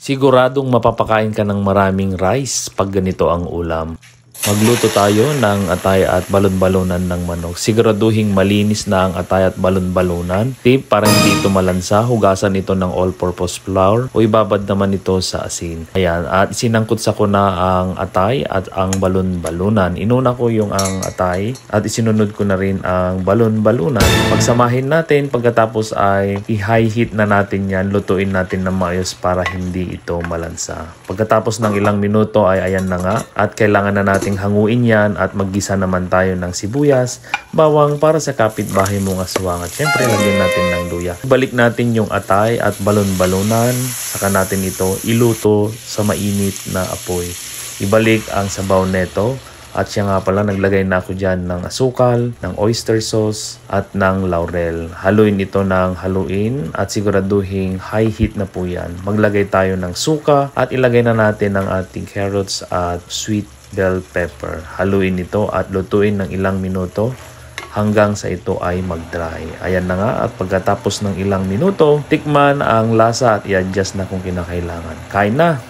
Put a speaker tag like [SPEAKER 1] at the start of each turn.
[SPEAKER 1] Siguradong mapapakain ka ng maraming rice pag ganito ang ulam. Magluto tayo ng atay at balon-balonan ng manok. Siguraduhing malinis na ang atay at balon-balonan. Tip, para hindi ito malansa, hugasan ito ng all-purpose flour o ibabad naman ito sa asin. Ayan, at sinangkot sa ko na ang atay at ang balon-balonan. Inuna ko yung ang atay at isinunod ko na rin ang balon-balonan. Pagsamahin natin, pagkatapos ay i-high heat na natin yan. Lutuin natin ng maayos para hindi ito malansa. Pagkatapos ng ilang minuto ay ayan na nga at kailangan na natin hanguin yan at maggisa naman tayo ng sibuyas, bawang para sa kapitbahay mong aswang at syempre lagyan natin ng luya. Balik natin yung atay at balon-balonan, saka natin ito iluto sa mainit na apoy. Ibalik ang sabaw neto at siya nga pala naglagay na ako dyan ng asukal, ng oyster sauce at ng laurel. Haluin ito ng haluin at siguraduhin high heat na po yan. Maglagay tayo ng suka at ilagay na natin ang ating carrots at sweet bell pepper. Haluin ito at lutuin ng ilang minuto hanggang sa ito ay mag-dry. Ayan na nga at pagkatapos ng ilang minuto, tikman ang lasa at i-adjust na kung kinakailangan. Kain na!